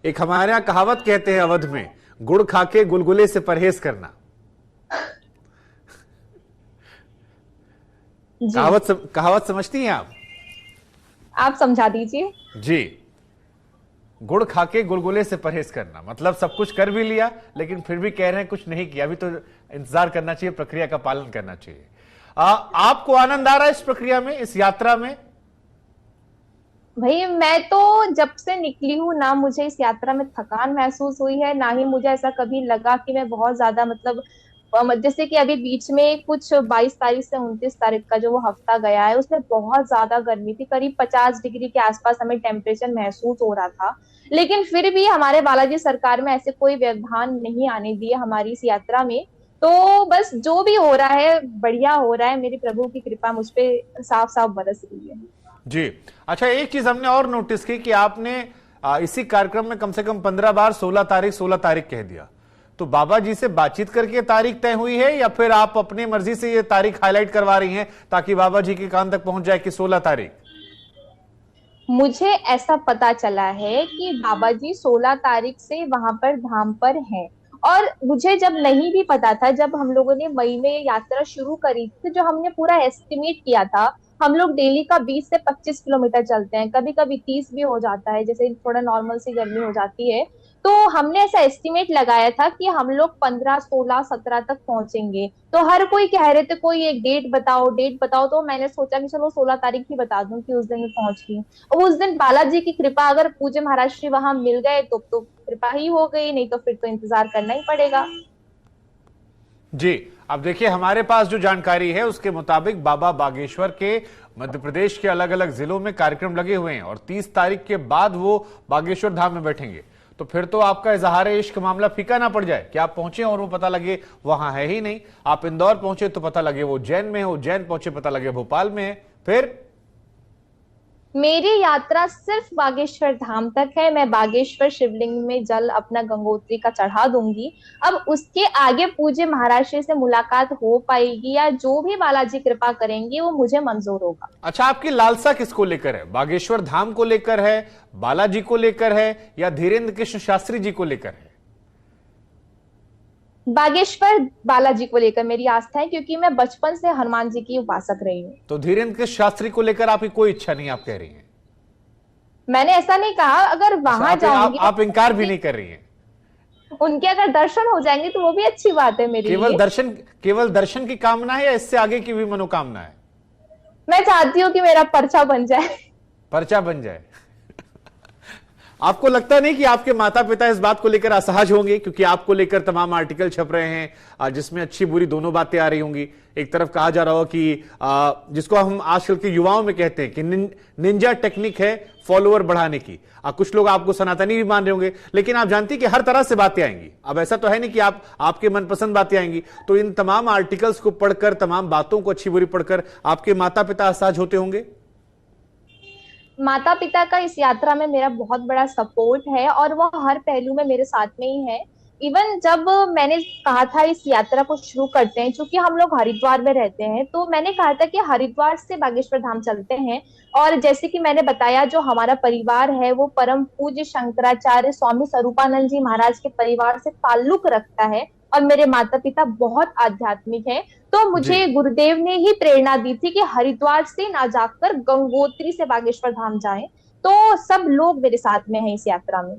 एक हमारे यहाँ कहावत कहते हैं अवध में, गुड़ खा के गुलगुले से परहेज करना। जी। कहावत समझती हैं आप समझा दीजिए। जी। गुड़ खा के गुलगुले से परहेज करना मतलब सब कुछ कर भी लिया लेकिन फिर भी कह रहे हैं कुछ नहीं किया, अभी तो इंतजार करना चाहिए, प्रक्रिया का पालन करना चाहिए। आपको आनंद आ रहा है इस प्रक्रिया में, इस यात्रा में? भाई मैं तो जब से निकली हूँ ना मुझे इस यात्रा में थकान महसूस हुई है, ना ही मुझे ऐसा कभी लगा कि मैं बहुत ज्यादा मतलब जैसे कि अभी बीच में कुछ 22 तारीख से 29 तारीख का जो वो हफ्ता गया है उसमें बहुत ज्यादा गर्मी थी, करीब 50 डिग्री के आसपास हमें टेम्परेचर महसूस हो रहा था। लेकिन फिर भी हमारे बालाजी सरकार में ऐसे कोई व्यवधान नहीं आने दिए हमारी इस यात्रा में। तो बस जो भी हो रहा है बढ़िया हो रहा है, मेरी प्रभु की कृपा मुझ पे साफ साफ बरस रही है। जी। अच्छा, एक चीज हमने और नोटिस की कि आपने इसी कार्यक्रम में कम से कम 15 बार 16 तारीख कह दिया। तो बाबा जी से बातचीत करके तारीख तय हुई है या फिर आप अपनी मर्जी से ये तारीख हाईलाइट करवा रही हैं ताकि बाबा जी के कान तक पहुंच जाए कि 16 तारीख? मुझे ऐसा पता चला है कि बाबा जी 16 तारीख से वहां पर धाम पर हैं। और मुझे जब नहीं भी पता था, जब हम लोगों ने मई में यात्रा शुरू करी थी, जो हमने पूरा एस्टिमेट किया था, हम लोग डेली का 20 से 25 किलोमीटर चलते हैं, कभी कभी 30 भी हो जाता है, जैसे थोड़ा नॉर्मल सी गर्मी हो जाती है। तो हमने ऐसा एस्टिमेट लगाया था कि हम लोग 15, 16, 17 तक पहुंचेंगे। तो हर कोई कह रहे थे कोई एक डेट बताओ डेट बताओ, तो मैंने सोचा कि चलो 16 तारीख ही बता दूं कि उस दिन मैं पहुंच गई। और उस दिन बालाजी की कृपा, अगर पूज्य महाराज श्री वहां मिल गए तो कृपा ही हो गई, नहीं तो फिर तो इंतजार करना ही पड़ेगा। जी। अब देखिए, हमारे पास जो जानकारी है उसके मुताबिक बाबा बागेश्वर के मध्य प्रदेश के अलग अलग जिलों में कार्यक्रम लगे हुए हैं और 30 तारीख के बाद वो बागेश्वर धाम में बैठेंगे। तो फिर तो आपका इजहार इश्क मामला फीका ना पड़ जाए कि आप पहुंचे और वो पता लगे वहां है ही नहीं। आप इंदौर पहुंचे तो पता लगे वो उज्जैन में है, उज्जैन पहुंचे पता लगे भोपाल में है। फिर मेरी यात्रा सिर्फ बागेश्वर धाम तक है। मैं बागेश्वर शिवलिंग में जल अपना गंगोत्री का चढ़ा दूंगी। अब उसके आगे पूज्य महाराज श्री से मुलाकात हो पाएगी या जो भी बालाजी कृपा करेंगे वो मुझे मंजूर होगा। अच्छा, आपकी लालसा किसको लेकर है? बागेश्वर धाम को लेकर है, बालाजी को लेकर है या धीरेन्द्र कृष्ण शास्त्री जी को लेकर है? बागेश्वर बालाजी को लेकर मेरी आस्था है, क्योंकि मैं बचपन से हनुमान जी की उपासक रही हूँ। तो धीरेन्द्र कृष्ण शास्त्री को लेकर आपकी कोई इच्छा नहीं, आप कह रही हैं? मैंने ऐसा नहीं कहा, अगर अच्छा, वहां जाऊंगी आप इनकार भी नहीं कर रही हैं? उनके अगर दर्शन हो जाएंगे तो वो भी अच्छी बात है मेरे लिए। केवल दर्शन की कामना है या इससे आगे की भी मनोकामना है? मैं चाहती हूँ कि मेरा पर्चा बन जाए। पर्चा बन जाए। आपको लगता नहीं कि आपके माता पिता इस बात को लेकर असहज होंगे, क्योंकि आपको लेकर तमाम आर्टिकल छप रहे हैं जिसमें अच्छी बुरी दोनों बातें आ रही होंगी। एक तरफ कहा जा रहा हो कि जिसको हम आजकल के युवाओं में कहते हैं कि निंजा टेक्निक है फॉलोअर बढ़ाने की। कुछ लोग आपको सनातनी भी मान रहे होंगे, लेकिन आप जानती कि हर तरह से बातें आएंगी। अब ऐसा तो है नहीं कि आपके मनपसंद बातें आएंगी। तो इन तमाम आर्टिकल्स को पढ़कर, तमाम बातों को अच्छी बुरी पढ़कर आपके माता पिता असहज होते होंगे? माता पिता का इस यात्रा में मेरा बहुत बड़ा सपोर्ट है और वो हर पहलू में मेरे साथ में ही है। इवन जब मैंने कहा था इस यात्रा को शुरू करते हैं, क्योंकि हम लोग हरिद्वार में रहते हैं, तो मैंने कहा था कि हरिद्वार से बागेश्वर धाम चलते हैं। और जैसे कि मैंने बताया, जो हमारा परिवार है वो परम पूज्य शंकराचार्य स्वामी स्वरूपानंद जी महाराज के परिवार से ताल्लुक रखता है और मेरे माता पिता बहुत आध्यात्मिक हैं। तो जी। मुझे गुरुदेव ने ही प्रेरणा दी थी कि हरिद्वार से ना जाकर गंगोत्री से बागेश्वर धाम जाएं। तो सब लोग मेरे साथ में हैं इस यात्रा में।